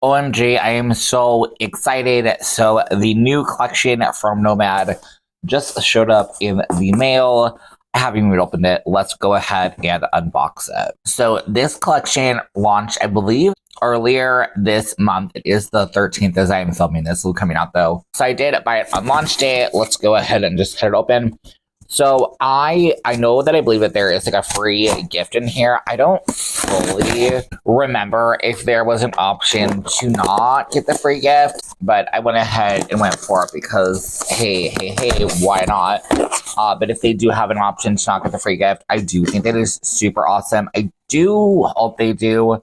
OMG, I am so excited. So the new collection from Nomad just showed up in the mail. I haven't even opened it. Let's go ahead and unbox it. So this collection launched, I believe, earlier this month. It is the 13th as I am filming this. It's coming out though. So I did buy it on launch day. Let's go ahead and just cut it open. So I know that I believe that there is like a free gift in here. I don't fully remember if there was an option to not get the free gift, but I went ahead and went for it because hey, why not? But if they do have an option to not get the free gift, I do think that is super awesome. I do hope they do.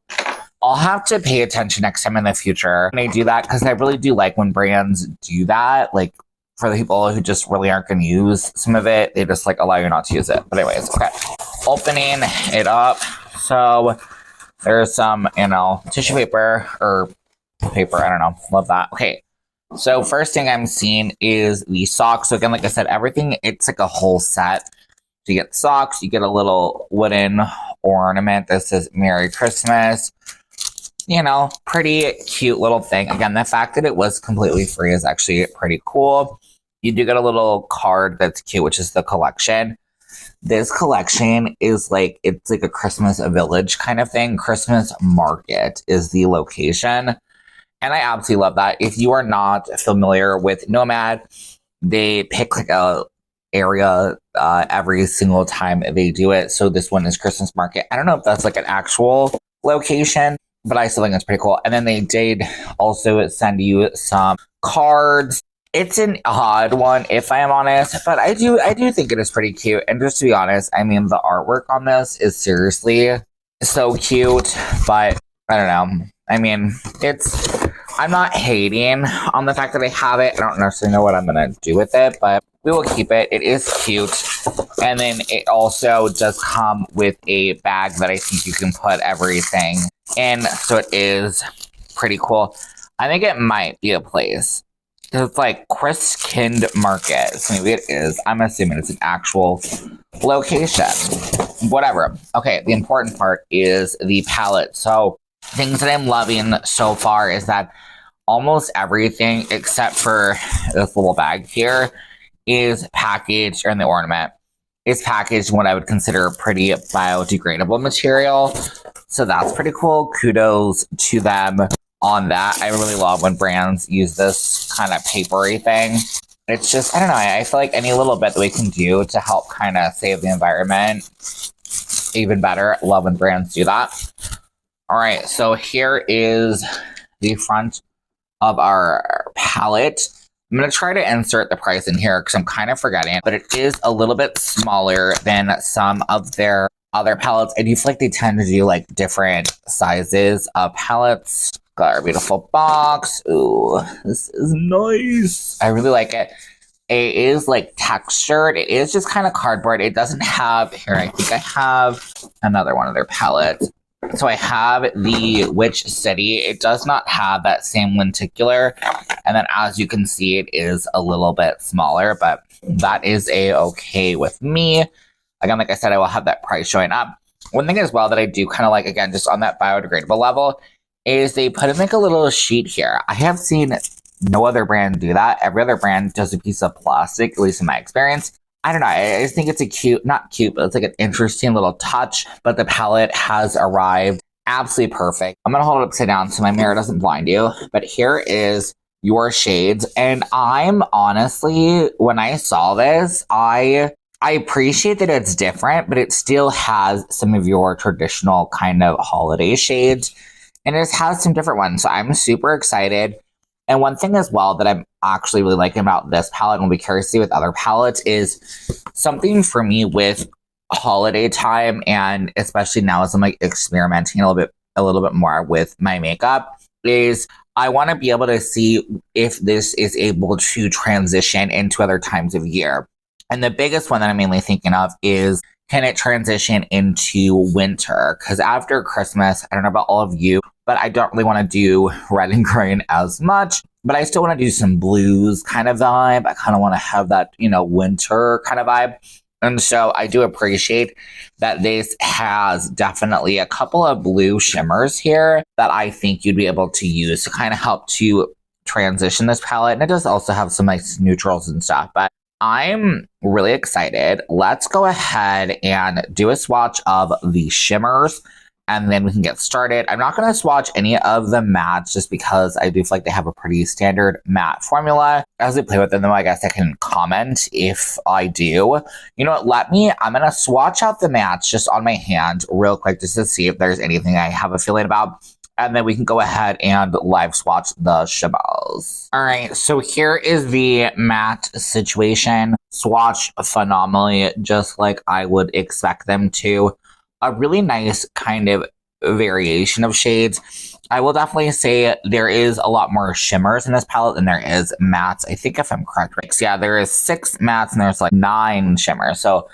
I'll have to pay attention next time in the future when they do that, because I really do like when brands do that. Like, for the people who just really aren't going to use some of it, they just like allow you not to use it. But anyways, okay. Opening it up. So there's some, tissue paper or paper. I don't know. Love that. Okay. So first thing I'm seeing is the socks. So again, like I said, everything, it's like a whole set. So you get socks, you get a little wooden ornament that says Merry Christmas. Pretty cute little thing. Again, the fact that it was completely free is actually pretty cool. You do get a little card that's cute, which is the collection. This collection is it's like a Christmas village kind of thing. Christmas market is the location. And I absolutely love that. If you are not familiar with Nomad, they pick like a area every single time they do it. So this one is Christmas market. I don't know if that's like an actual location, but I still think it's pretty cool. And then they did also send you some cards. It's an odd one, if I am honest, but I do think it is pretty cute. And just to be honest, I mean, the artwork on this is seriously so cute, but I don't know. I mean, I'm not hating on the fact that I have it. I don't necessarily know what I'm going to do with it, but we will keep it. It is cute. And then it also does come with a bag that I think you can put everything in. So it is pretty cool. I think it might be a place. It's like Christkindmarkt. So maybe it is. I'm assuming it's an actual location. Whatever. Okay, the important part is the palette. So things that I'm loving so far is that almost everything except for this little bag here is packaged, or in the ornament, is packaged in what I would consider pretty biodegradable material. So that's pretty cool. Kudos to them on that. I really love when brands use this kind of papery thing. It's just, I don't know, I feel like any little bit that we can do to help kind of save the environment, even better. Love when brands do that. All right, so here is the front of our palette. I'm going to try to insert the price in here because I'm kind of forgetting, but it is a little bit smaller than some of their other palettes. I do feel like they tend to do like different sizes of palettes. Got our beautiful box. Ooh, this is nice. I really like it. It is like textured. It is just kind of cardboard. It doesn't have, here, I think I have another one of their palettes. So I have the Witch City. It does not have that same lenticular. And then as you can see, it is a little bit smaller, but that is a-okay with me. Again, like I said, I will have that price showing up. One thing as well that I do kind of like, again, just on that biodegradable level, is they put in like a little sheet here. I have seen no other brand do that. Every other brand does a piece of plastic, at least in my experience. I don't know. I just think it's a cute, not cute, but it's like an interesting little touch. But the palette has arrived absolutely perfect. I'm going to hold it upside down so my mirror doesn't blind you. But here is your shades. And I'm honestly, when I saw this, I appreciate that it's different, but it still has some of your traditional kind of holiday shades. And it has some different ones. So I'm super excited. And one thing as well that I'm actually really liking about this palette, and will be curious to see with other palettes, is something for me with holiday time, and especially now as I'm like experimenting a little bit more with my makeup, is I want to be able to see if this is able to transition into other times of year. And the biggest one that I'm mainly thinking of is, can it transition into winter? Because after Christmas, I don't know about all of you, but I don't really want to do red and green as much. But I still want to do some blues kind of vibe. I kind of want to have that, winter kind of vibe. And so I do appreciate that this has definitely a couple of blue shimmers here that I think you'd be able to use to kind of help to transition this palette. And it does also have some nice neutrals and stuff, but I'm really excited. Let's go ahead and do a swatch of the shimmers, and then we can get started. I'm not going to swatch any of the mattes just because I do feel like they have a pretty standard matte formula. As we play with them, though, I guess I can comment if I do. You know what? I'm going to swatch out the mattes just on my hand real quick just to see if there's anything I have a feeling about. And then we can go ahead and live swatch the shimmers. All right, so here is the matte situation. Swatch phenomenally, just like I would expect them to. A really nice kind of variation of shades. I will definitely say there is a lot more shimmers in this palette than there is mattes. I think if I'm correct, right? So yeah, there is 6 mattes and there's like 9 shimmers. So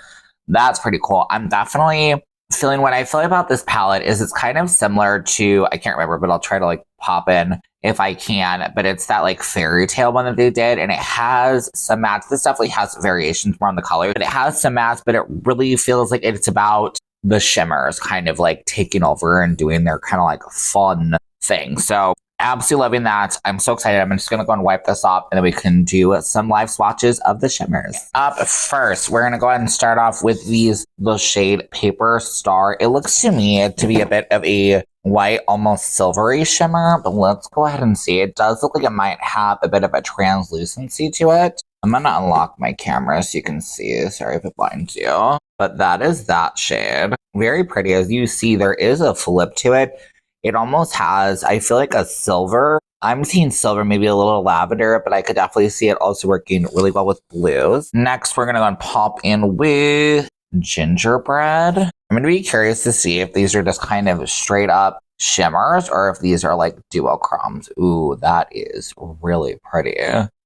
that's pretty cool. I'm definitely feeling what I feel about this palette is it's kind of similar to, I can't remember, but I'll try to like pop in if I can, but it's that like fairy tale one that they did, and it has some mattes. This definitely has variations more on the color, but it has some mattes, but it really feels like it's about the shimmers kind of like taking over and doing their kind of like fun thing. So absolutely loving that. I'm so excited. I'm just going to go and wipe this off, and then we can do some live swatches of the shimmers. Up first, we're going to go ahead and start off with the shade Paper Star. It looks to me to be a bit of a white, almost silvery shimmer, but let's go ahead and see. It does look like it might have a bit of a translucency to it. I'm going to unlock my camera so you can see. Sorry if it blinds you. But that is that shade. Very pretty. As you see, there is a flip to it. It almost has, I feel like, a silver. I'm seeing silver, maybe a little lavender, but I could definitely see it also working really well with blues. Next, we're going to go and pop in with Gingerbread. I'm going to be curious to see if these are just kind of straight up shimmers or if these are like duochromes. Ooh, that is really pretty.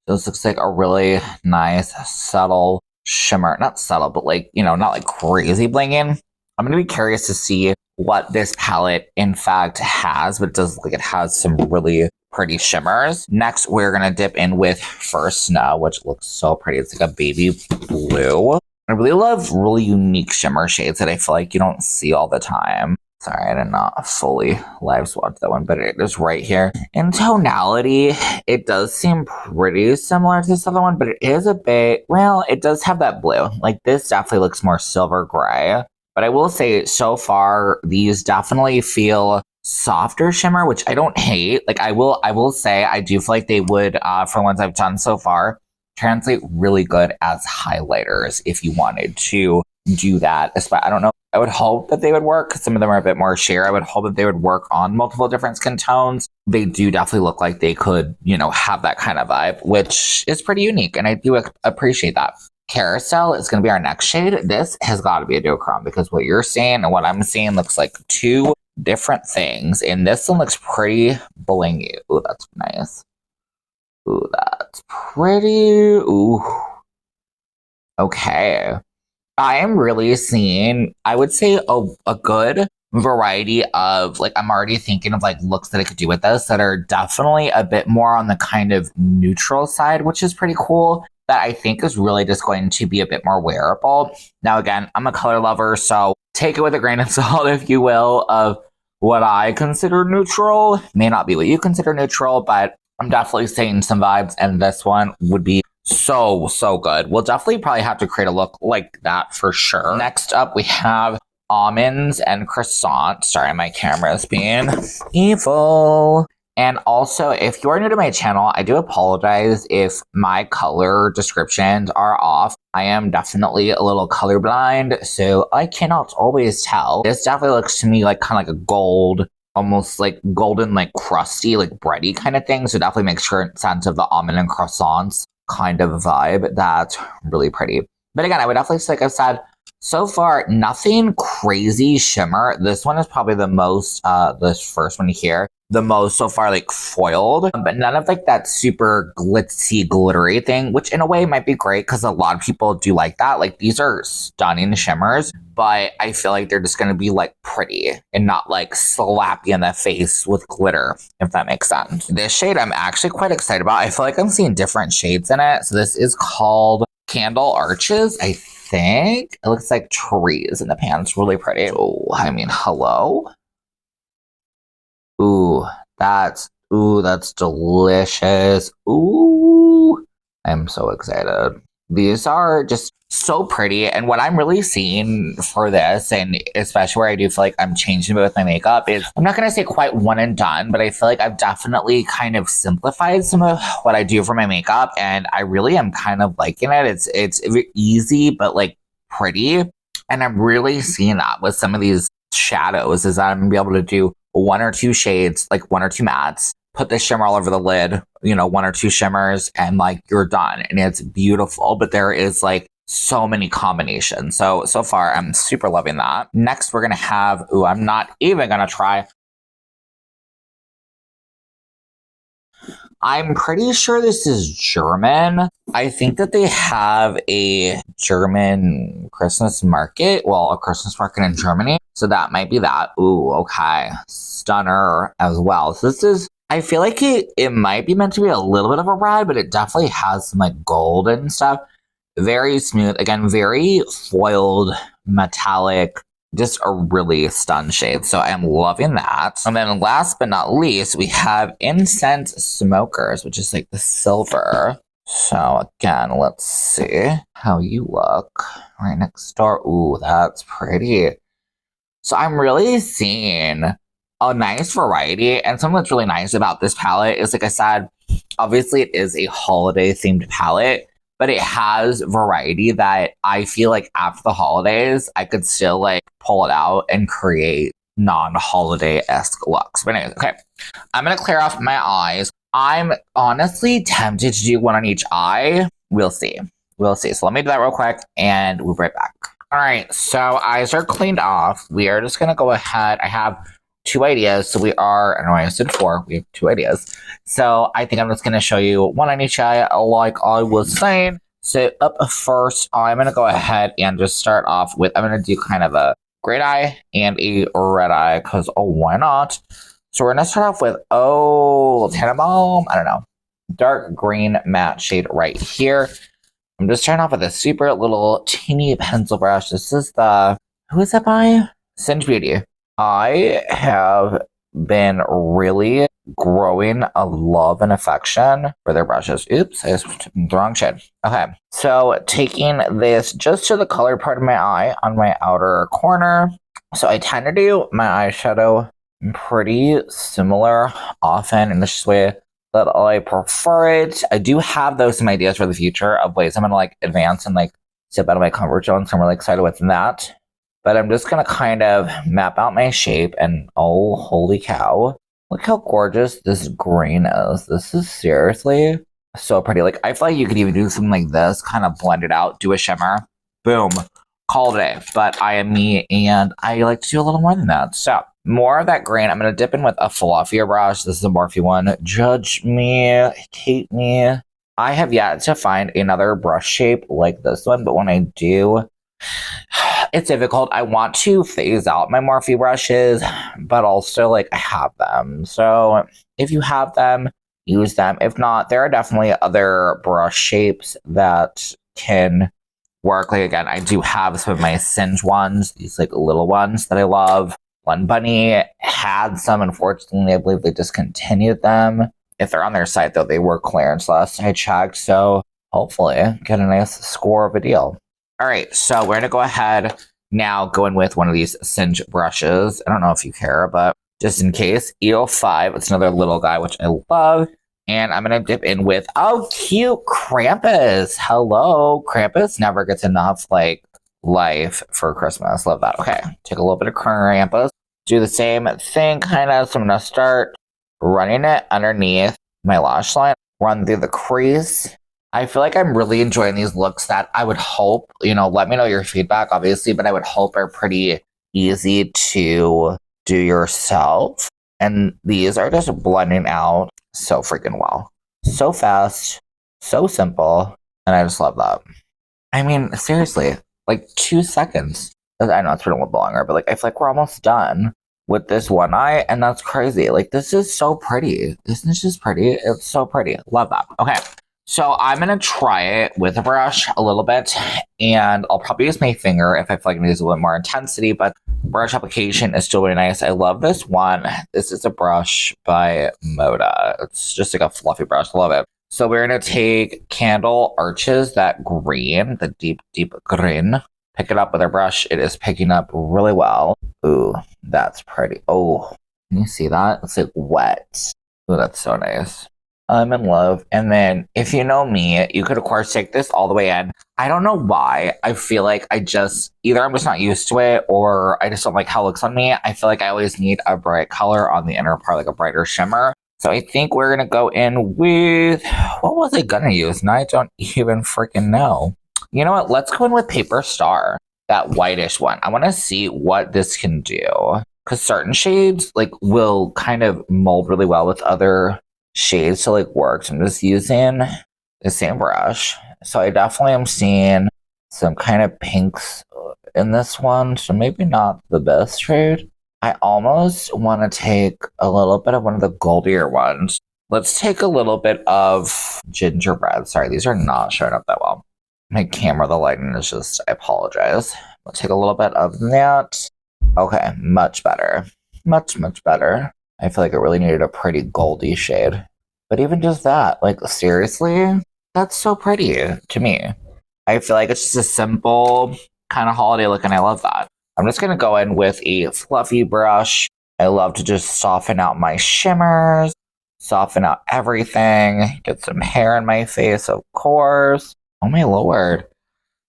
This looks like a really nice, subtle shimmer. Not subtle, but like, you know, not like crazy blinging. I'm going to be curious to see what this palette in fact has, but it does look like it has some really pretty shimmers. Next, we're going to dip in with First Snow, which looks so pretty. It's like a baby blue. I really love really unique shimmer shades that I feel like you don't see all the time. Sorry, I did not fully live swatch that one, but it is right here. In tonality, it does seem pretty similar to this other one, but it is a bit, well, it does have that blue. Like this definitely looks more silver gray. But I will say so far, these definitely feel softer shimmer, which I don't hate. Like I will say I do feel like they would, for ones I've done so far, translate really good as highlighters if you wanted to do that. I don't know. I would hope that they would work. Some of them are a bit more sheer. I would hope that they would work on multiple different skin tones. They do definitely look like they could, you know, have that kind of vibe, which is pretty unique. And I do appreciate that. Carousel is going to be our next shade. This has got to be a duochrome because what you're seeing and what I'm seeing looks like two different things. And this one looks pretty blingy. Ooh, that's nice. Ooh, that's pretty. Ooh. Okay. I am really seeing, I would say, a good variety of, like, I'm already thinking of, like, looks that I could do with this that are definitely a bit more on the kind of neutral side, which is pretty cool. That I think is really just going to be a bit more wearable. Now, again, I'm a color lover, so take it with a grain of salt, if you will, of what I consider neutral. May not be what you consider neutral, but I'm definitely seeing some vibes, and this one would be so good. We'll definitely probably have to create a look like that for sure. Next up, we have almonds and croissant. Sorry, my camera is being evil. And also, if you're new to my channel, I do apologize if my color descriptions are off. I am definitely a little colorblind, so I cannot always tell. This definitely looks to me like kind of like a gold, almost like golden, like crusty, like bready kind of thing. So definitely makes sure sense of the almond and croissants kind of vibe. That's really pretty. But again, I would definitely say, like I've said, so far, nothing crazy shimmer. This one is probably the most, this first one here, the most so far like foiled, but none of like that super glitzy, glittery thing, which in a way might be great because a lot of people do like that. Like these are stunning shimmers, but I feel like they're just going to be like pretty and not like slap you in the face with glitter, if that makes sense. This shade I'm actually quite excited about. I feel like I'm seeing different shades in it. So this is called Candle Arches, I think it looks like trees in the pan. It's really pretty. Oh, I mean, hello? That's delicious. Ooh, I'm so excited. These are just so pretty. And what I'm really seeing for this, and especially where I do feel like I'm changing a bit with my makeup, is I'm not going to say quite one and done, but I feel like I've definitely kind of simplified some of what I do for my makeup. And I really am kind of liking it. It's easy, but like pretty. And I'm really seeing that with some of these shadows, is that I'm going to be able to do one or two shades, like one or two mattes, put the shimmer all over the lid, one or two shimmers, and like you're done. And it's beautiful, but there is like so many combinations. So far, I'm super loving that. Next, we're going to have, I'm not even going to try. I'm pretty sure this is German. I think that they have a German Christmas market. Well, a Christmas market in Germany. So that might be that. Ooh, okay. Stunner as well. So this is, I feel like it might be meant to be a little bit of a red, but it definitely has some like gold and stuff. Very smooth. Again, very foiled, metallic. Just a really stun shade. So I'm loving that. And then last but not least, we have Incense Smokers, which is like the silver. So again, let's see how you look right next door. Ooh, that's pretty. So I'm really seeing a nice variety. And something that's really nice about this palette is, like I said, obviously it is a holiday themed palette, but it has variety that I feel like after the holidays, I could still like pull it out and create non-holiday-esque looks. But anyways, okay. I'm going to clear off my eyes. I'm honestly tempted to do one on each eye. We'll see. We'll see. So let me do that real quick and we'll be right back. All right. So eyes are cleaned off. We are just going to go ahead. I have two ideas. So I know I said four. We have two ideas. So I think I'm just going to show you one on each eye, like I was saying. So up first, I'm going to go ahead and just start off with, I'm going to do kind of a green eye and a red eye because, why not? So we're going to start off with, Tannenbaum, I don't know, dark green matte shade right here. I'm just starting off with a super little teeny pencil brush. This is who is that by? Singe Beauty. I have been really growing a love and affection for their brushes. Oops, I just the wrong shade. Okay, so taking this just to the color part of my eye on my outer corner. So I tend to do my eyeshadow pretty similar often in this way that I prefer it. I do have those some ideas for the future of ways I'm gonna like advance and like step out of my comfort zone. So I'm really excited with that. But I'm just going to kind of map out my shape and holy cow. Look how gorgeous this green is. This is seriously so pretty. Like, I feel like you could even do something like this, kind of blend it out, do a shimmer, boom, call it a day. But I am me and I like to do a little more than that. So more of that green. I'm going to dip in with a fluffier brush. This is a Morphe one. Judge me, hate me. I have yet to find another brush shape like this one, but when I do, it's difficult. I want to phase out my Morphe brushes, but also like I have them. So if you have them, use them. If not, there are definitely other brush shapes that can work. Like again, I do have some of my Singe ones, these like little ones that I love. One Bunny had some, unfortunately, I believe they discontinued them. If they're on their site though, they were clearance last I checked. So hopefully get a nice score of a deal. All right, so we're going to go ahead now go in with one of these Singe brushes. I don't know if you care, but just in case, EO5. It's another little guy, which I love. And I'm going to dip in with, cute Krampus. Hello. Krampus never gets enough, like, life for Christmas. Love that. Okay, take a little bit of Krampus. Do the same thing, kind of. So I'm going to start running it underneath my lash line. Run through the crease. I feel like I'm really enjoying these looks that I would hope, let me know your feedback, obviously, but I would hope are pretty easy to do yourself. And these are just blending out so freaking well. So fast, so simple, and I just love that. I mean, seriously, like 2 seconds. I know it's been a little longer, but like I feel like we're almost done with this one eye, and that's crazy. Like, this is so pretty. Isn't this just pretty? It's so pretty. Love that. Okay. So I'm going to try it with a brush a little bit, and I'll probably use my finger if I feel like I need to use a little more intensity, but brush application is still really nice. I love this one. This is a brush by Moda. It's just like a fluffy brush. Love it. So we're going to take Candle Arches, that green, the deep, deep green. Pick it up with our brush. It is picking up really well. Ooh, that's pretty. Oh, can you see that? It's like wet. Ooh, that's so nice. I'm in love. And then if you know me, you could of course take this all the way in. I don't know why. I feel like either I'm just not used to it, or I just don't like how it looks on me. I feel like I always need a bright color on the inner part, like a brighter shimmer. So I think we're going to go in with, what was I going to use? Now I don't even freaking know. You know what? Let's go in with Paper Star, that whitish one. I want to see what this can do. Because certain shades like will kind of mold really well with other shades to like work. So I'm just using the same brush. So I definitely am seeing some kind of pinks in this one. So maybe not the best shade. I almost want to take a little bit of one of the goldier ones. Let's take a little bit of gingerbread. Sorry, these are not showing up that well. My camera, the lighting is just, I apologize. Let's take a little bit of that. Okay, much better. Much, much better. I feel like it really needed a pretty goldy shade. But even just that, like seriously, that's so pretty to me. I feel like it's just a simple kind of holiday look, and I love that. I'm just going to go in with a fluffy brush. I love to just soften out my shimmers, soften out everything, get some hair in my face, of course. Oh my lord.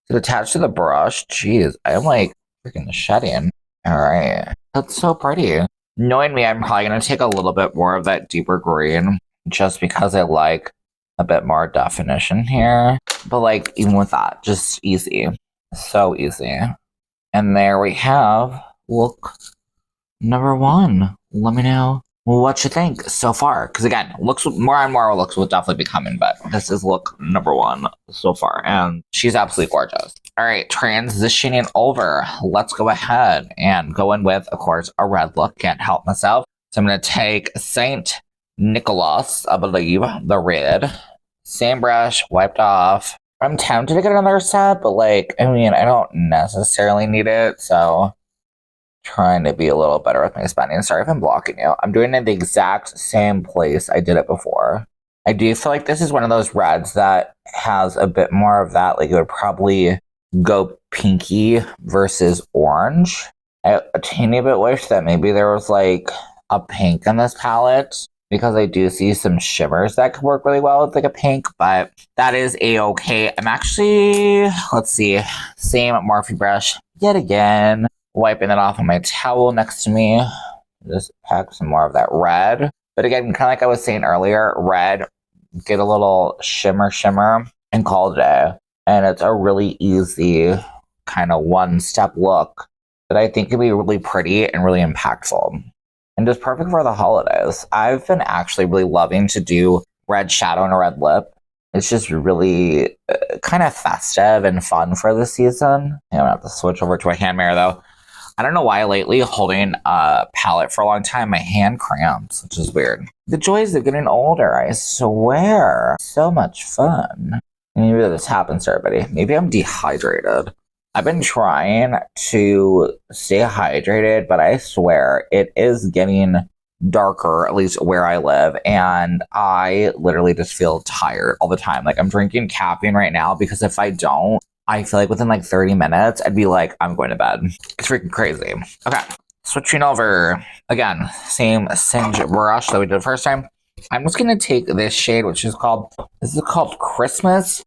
It's attached to the brush. Jeez, I'm like freaking shedding. All right. That's so pretty. Knowing me, I'm probably going to take a little bit more of that deeper green just because I like a bit more definition here. But like, even with that, just easy. So easy. And there we have look number one. Let me know what you think so far. Because again, looks more and more looks will definitely be coming, but this is look number one so far. And she's absolutely gorgeous. All right, transitioning over. Let's go ahead and go in with, of course, a red look. Can't help myself. So I'm going to take Saint Nicholas, I believe, the red. Same brush, wiped off. I'm tempted to get another set, but like, I mean, I don't necessarily need it, so trying to be a little better with my spending. Sorry if I'm blocking you. I'm doing it in the exact same place I did it before. I do feel like this is one of those reds that has a bit more of that, like it would probably go pinky versus orange. I a teeny bit wish that maybe there was like a pink in this palette, because I do see some shimmers that could work really well with like a pink, but that is a-okay. I'm actually, let's see, same Morphe brush yet again, wiping it off on my towel next to me. Just pack some more of that red. But again, kind of like I was saying earlier, red, get a little shimmer and call it a day. And it's a really easy kind of one-step look that I think can be really pretty and really impactful. And just perfect for the holidays. I've been actually really loving to do red shadow and a red lip. It's just really kind of festive and fun for the season. I'm gonna have to switch over to a hand mirror though. I don't know why lately, holding a palette for a long time, my hand cramps, which is weird. The joys of getting older, I swear. So much fun. Maybe this happens to everybody. Maybe I'm dehydrated. I've been trying to stay hydrated, but I swear it is getting darker, at least where I live, and I literally just feel tired all the time. Like I'm drinking caffeine right now because if I don't, I feel like within like 30 minutes, I'd be like, I'm going to bed. It's freaking crazy. Okay, switching over. Again, same Singe brush that we did the first time. I'm just going to take this shade, which is called, this is called Christmas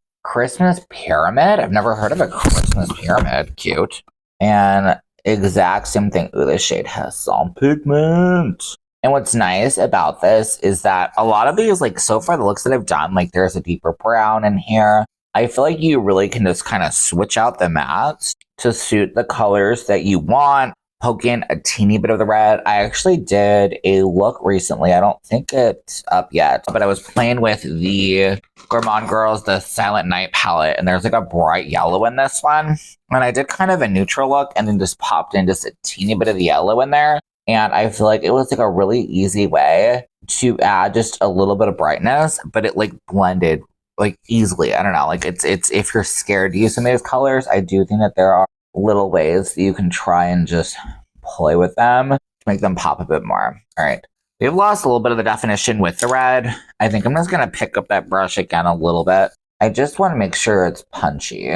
Pyramid. I've never heard of a Christmas Pyramid. Cute. And exact same thing. Ooh, this shade has some pigment. And what's nice about this is that a lot of these, like so far the looks that I've done, like there's a deeper brown in here. I feel like you really can just kind of switch out the mattes to suit the colors that you want. Poke in a teeny bit of the red. I actually did a look recently. I don't think it's up yet, but I was playing with the Gourmand Girls, the Silent Night palette, and there's like a bright yellow in this one. And I did kind of a neutral look and then just popped in just a teeny bit of the yellow in there. And I feel like it was like a really easy way to add just a little bit of brightness, but it like blended like easily. I don't know. Like it's if you're scared to use some of these colors, I do think that there are little ways that you can try and just play with them to make them pop a bit more. All right. We've lost a little bit of the definition with the red. I think I'm just going to pick up that brush again a little bit. I just want to make sure it's punchy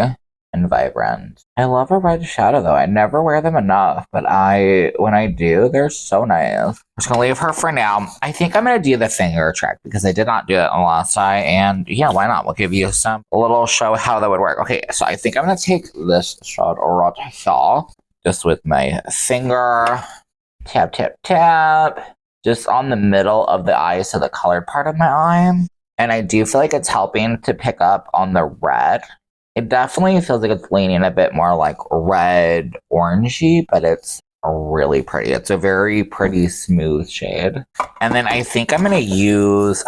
and vibrant. I love a red shadow though. I never wear them enough, but when I do, they're so nice. I'm just gonna leave her for now. I think I'm gonna do the finger trick because I did not do it on the last eye, and yeah, why not? We'll give you a little show how that would work. Okay, so I think I'm gonna take this shot right here, just with my finger, tap, tap, tap, just on the middle of the eye, so the colored part of my eye. And I do feel like it's helping to pick up on the red. It definitely feels like it's leaning a bit more like red orangey, but it's really pretty. It's a very pretty smooth shade. And then I think I'm going to use,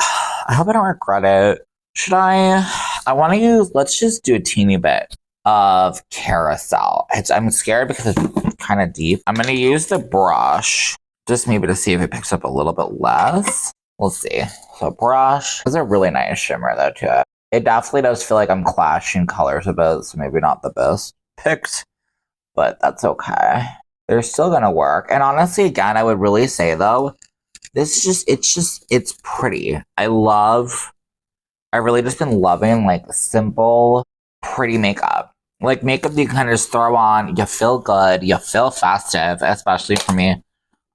I hope I don't regret it. Should I want to use, let's just do a teeny bit of Carousel. I'm scared because it's kind of deep. I'm going to use the brush just maybe to see if it picks up a little bit less. We'll see. So brush. There's a really nice shimmer though to it. It definitely does feel like I'm clashing colors a bit, so maybe not the best picked, but that's okay. They're still gonna work. And honestly, again, I would really say though, it's pretty. I really just been loving like simple, pretty makeup. Like makeup you can kind of just throw on, you feel good, you feel festive, especially for me.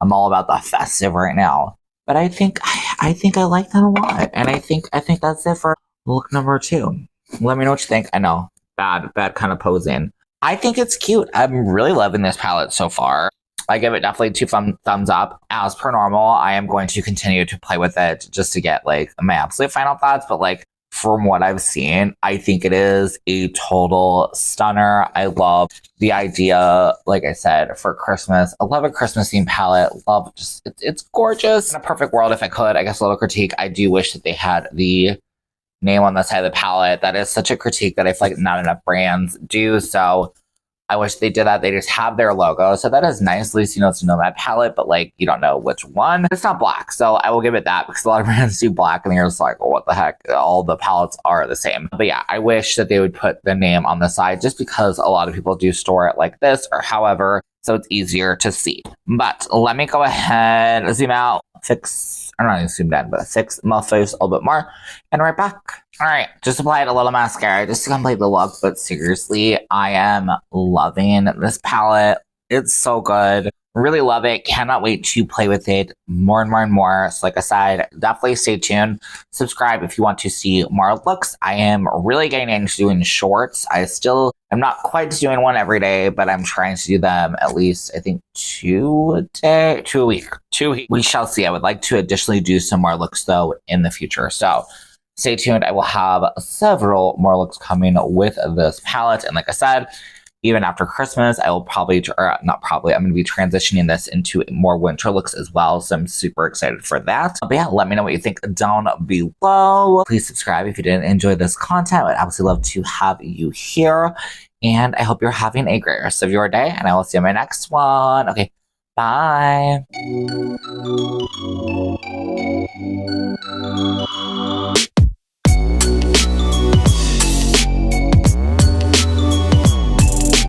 I'm all about the festive right now. But I think I like that a lot. And I think that's it for look number 2. Let me know what you think. I know, bad kind of posing. I think it's cute. I'm really loving this palette so far. I give it definitely 2 thumbs up. As per normal, I am going to continue to play with it just to get like my absolute final thoughts. But like from what I've seen, I think it is a total stunner. I love the idea, like I said, for Christmas. I love a Christmas themed palette. Love just it's gorgeous. In a perfect world, if I could, I guess a little critique. I do wish that they had the name on the side of the palette. That is such a critique that I feel like not enough brands do. So I wish they did that. They just have their logo. So that is nice. At least you know it's a Nomad palette, but like you don't know which one. It's not black. So I will give it that because a lot of brands do black and you're just like, well, what the heck? All the palettes are the same. But yeah, I wish that they would put the name on the side just because a lot of people do store it like this or however. So it's easier to see. But let me go ahead, zoom out, I'm not even zoomed in, but fix my face a little bit more, and right back. All right, just applied a little mascara just to complete the look, but seriously, I am loving this palette. It's so good. Really love it. Cannot wait to play with it more and more and more. So like I said, definitely stay tuned. Subscribe if you want to see more looks. I am really getting into doing shorts. I'm not quite doing one every day, but I'm trying to do them at least, I think, 2 a week. 2 weeks. We shall see. I would like to additionally do some more looks, though, in the future. So stay tuned. I will have several more looks coming with this palette. And like I said, even after Christmas, I will I'm going to be transitioning this into more winter looks as well. So I'm super excited for that. But yeah, let me know what you think down below. Please subscribe if you didn't enjoy this content. I'd absolutely love to have you here. And I hope you're having a great rest of your day. And I will see you in my next one. Okay, bye.